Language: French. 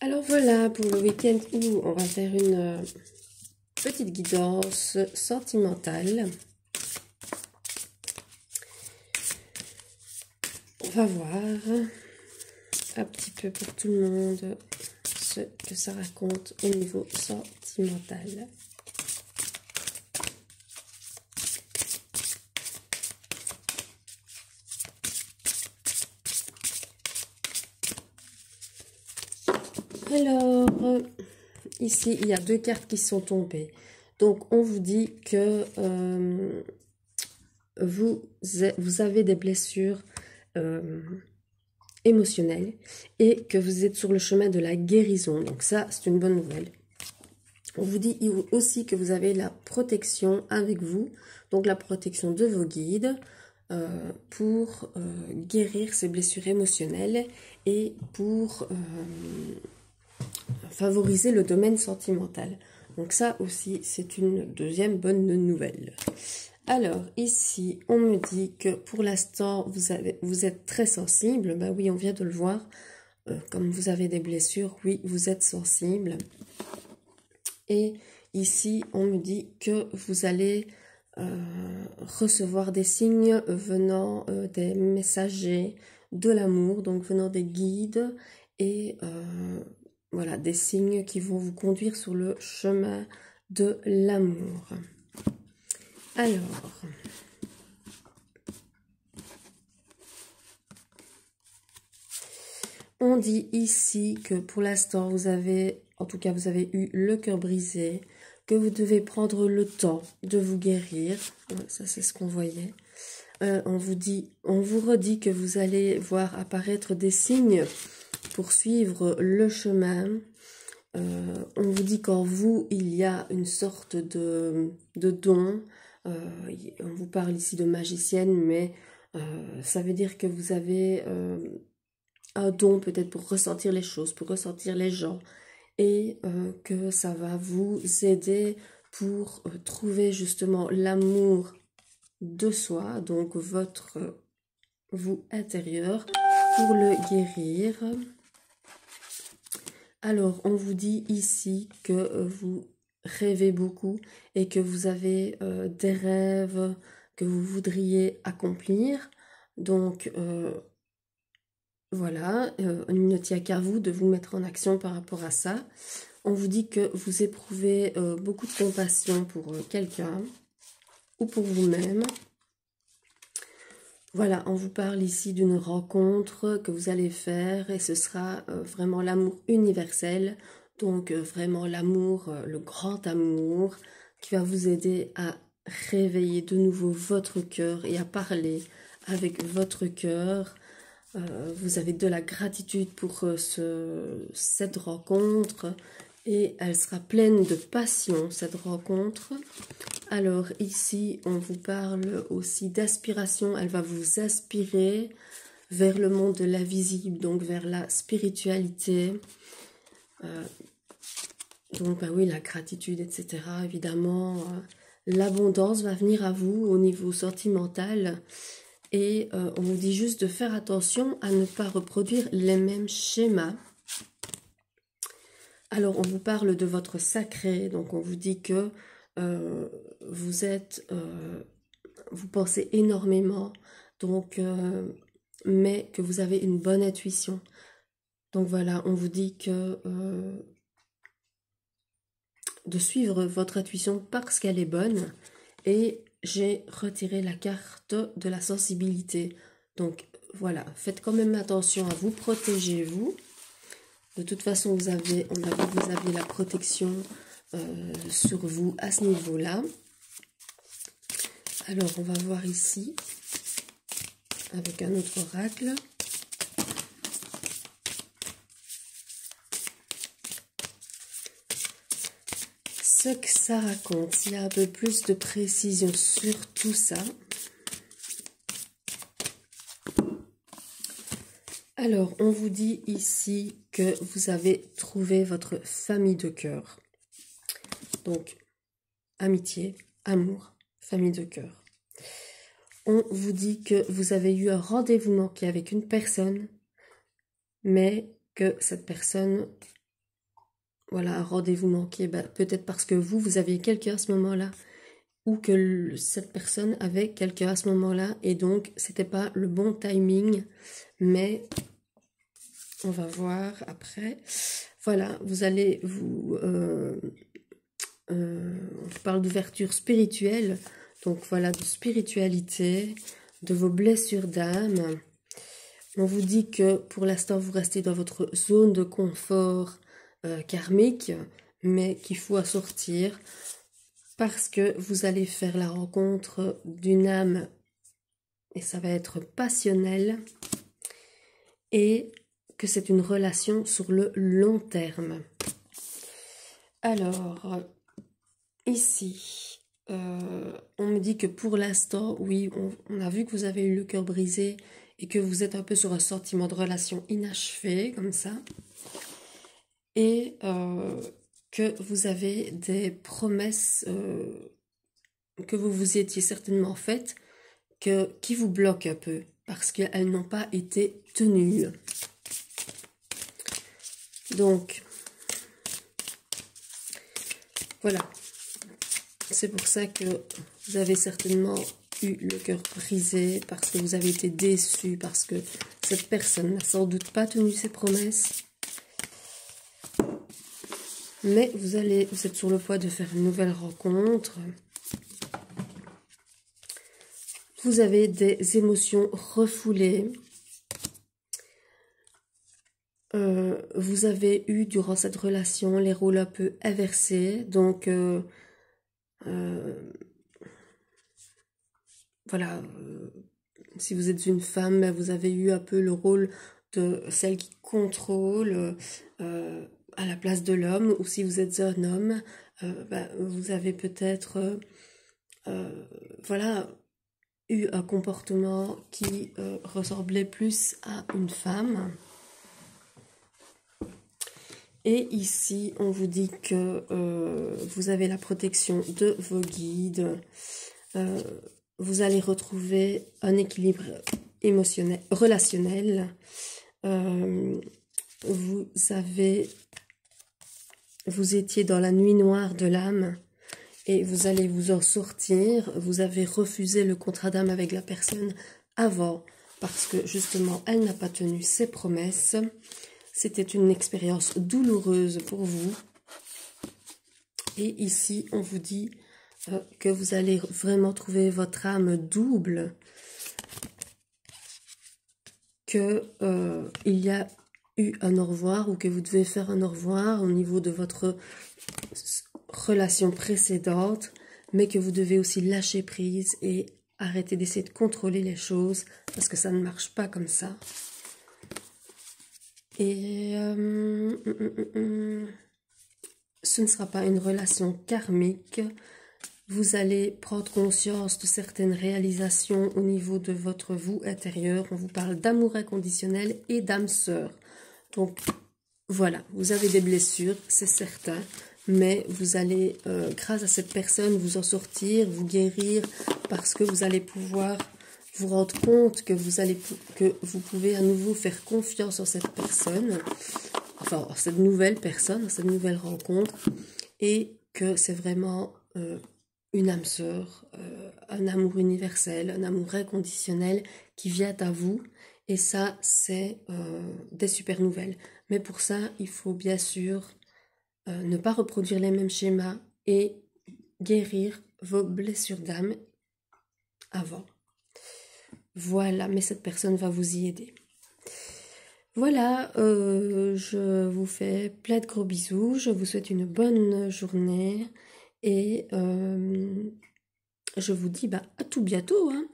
Alors voilà pour le week-end où on va faire une petite guidance sentimentale. On va voir un petit peu pour tout le monde ce que ça raconte au niveau sentimental. Alors, ici, il y a deux cartes qui sont tombées. Donc, on vous dit que vous avez des blessures émotionnelles et que vous êtes sur le chemin de la guérison. Donc, ça, c'est une bonne nouvelle. On vous dit aussi que vous avez la protection avec vous, donc la protection de vos guides pour guérir ces blessures émotionnelles et pour favoriser le domaine sentimental. Donc ça aussi, c'est une deuxième bonne nouvelle. Alors, ici, on me dit que pour l'instant, vous êtes très sensible. Ben oui, on vient de le voir. Comme vous avez des blessures, oui, vous êtes sensible. Et ici, on me dit que vous allez recevoir des signes venant des messagers de l'amour, donc venant des guides et voilà, des signes qui vont vous conduire sur le chemin de l'amour. Alors, on dit ici que pour l'instant, vous avez eu le cœur brisé, que vous devez prendre le temps de vous guérir. Ça, c'est ce qu'on voyait. On vous redit que vous allez voir apparaître des signes pour suivre le chemin. On vous dit qu'en vous, il y a une sorte de don. On vous parle ici de magicienne, mais ça veut dire que vous avez un don peut-être pour ressentir les choses, pour ressentir les gens, et que ça va vous aider pour trouver justement l'amour de soi, donc votre vous intérieur, pour le guérir. Alors, on vous dit ici que vous rêvez beaucoup et que vous avez des rêves que vous voudriez accomplir. Donc, voilà, il ne tient qu'à vous de vous mettre en action par rapport à ça. On vous dit que vous éprouvez beaucoup de compassion pour quelqu'un ou pour vous-même. Voilà, on vous parle ici d'une rencontre que vous allez faire et ce sera vraiment l'amour universel. Donc vraiment l'amour, le grand amour qui va vous aider à réveiller de nouveau votre cœur et à parler avec votre cœur. Vous avez de la gratitude pour cette rencontre et elle sera pleine de passion, cette rencontre. Alors ici, on vous parle aussi d'aspiration. Elle va vous aspirer vers le monde de l'invisible, donc vers la spiritualité. Donc, bah oui, la gratitude, etc. Évidemment, l'abondance va venir à vous au niveau sentimental. Et on vous dit juste de faire attention à ne pas reproduire les mêmes schémas. Alors, on vous parle de votre sacré. Donc, on vous dit que vous pensez énormément, donc, mais que vous avez une bonne intuition. Donc voilà, on vous dit que de suivre votre intuition parce qu'elle est bonne. Et j'ai retiré la carte de la sensibilité. Donc voilà, faites quand même attention à vous, protégez-vous. De toute façon, vous aviez la protection sur vous à ce niveau-là. Alors, on va voir ici, avec un autre oracle. Ce que ça raconte, s'il y a un peu plus de précision sur tout ça. Alors, on vous dit ici que vous avez trouvé votre famille de cœur. Donc, amitié, amour, famille de cœur. On vous dit que vous avez eu un rendez-vous manqué avec une personne, mais que cette personne voilà, un rendez-vous manqué, peut-être parce que vous aviez quelqu'un à ce moment-là, ou que cette personne avait quelqu'un à ce moment-là, et donc c'était pas le bon timing, mais on va voir après. Voilà, vous allez on parle d'ouverture spirituelle, donc voilà, de spiritualité, de vos blessures d'âme. On vous dit que pour l'instant vous restez dans votre zone de confort karmique, mais qu'il faut en sortir parce que vous allez faire la rencontre d'une âme et ça va être passionnel et que c'est une relation sur le long terme. Alors, ici, on me dit que pour l'instant, oui, on a vu que vous avez eu le cœur brisé et que vous êtes un peu sur un sentiment de relation inachevé, comme ça. Et que vous avez des promesses que vous vous étiez certainement faites, qui vous bloquent un peu, parce qu'elles n'ont pas été tenues. Donc, voilà. C'est pour ça que vous avez certainement eu le cœur brisé, parce que vous avez été déçu, parce que cette personne n'a sans doute pas tenu ses promesses. Mais vous êtes sur le point de faire une nouvelle rencontre. Vous avez des émotions refoulées. Vous avez eu durant cette relation les rôles un peu inversés. Donc, voilà, si vous êtes une femme, vous avez eu un peu le rôle de celle qui contrôle à la place de l'homme. Ou si vous êtes un homme, vous avez peut-être voilà, eu un comportement qui ressemblait plus à une femme. Et ici, on vous dit que vous avez la protection de vos guides. Vous allez retrouver un équilibre émotionnel, relationnel. Vous étiez dans la nuit noire de l'âme et vous allez vous en sortir. Vous avez refusé le contrat d'âme avec la personne avant parce que justement, elle n'a pas tenu ses promesses. C'était une expérience douloureuse pour vous. Et ici, on vous dit que vous allez vraiment trouver votre âme double. Que il y a eu un au revoir ou que vous devez faire un au revoir au niveau de votre relation précédente. Mais que vous devez aussi lâcher prise et arrêter d'essayer de contrôler les choses parce que ça ne marche pas comme ça. Et ce ne sera pas une relation karmique. Vous allez prendre conscience de certaines réalisations au niveau de votre vous intérieur. On vous parle d'amour inconditionnel et d'âme sœur. Donc voilà, vous avez des blessures, c'est certain. Mais vous allez, grâce à cette personne, vous en sortir, vous guérir. Parce que vous allez pouvoir vous rendre compte que vous pouvez à nouveau faire confiance en cette personne, enfin en cette nouvelle personne, en cette nouvelle rencontre, et que c'est vraiment une âme sœur, un amour universel, un amour inconditionnel qui vient à vous, et ça c'est des super nouvelles. Mais pour ça, il faut bien sûr ne pas reproduire les mêmes schémas et guérir vos blessures d'âme avant. Voilà, mais cette personne va vous y aider. Voilà, je vous fais plein de gros bisous. Je vous souhaite une bonne journée. Et je vous dis à tout bientôt. Hein.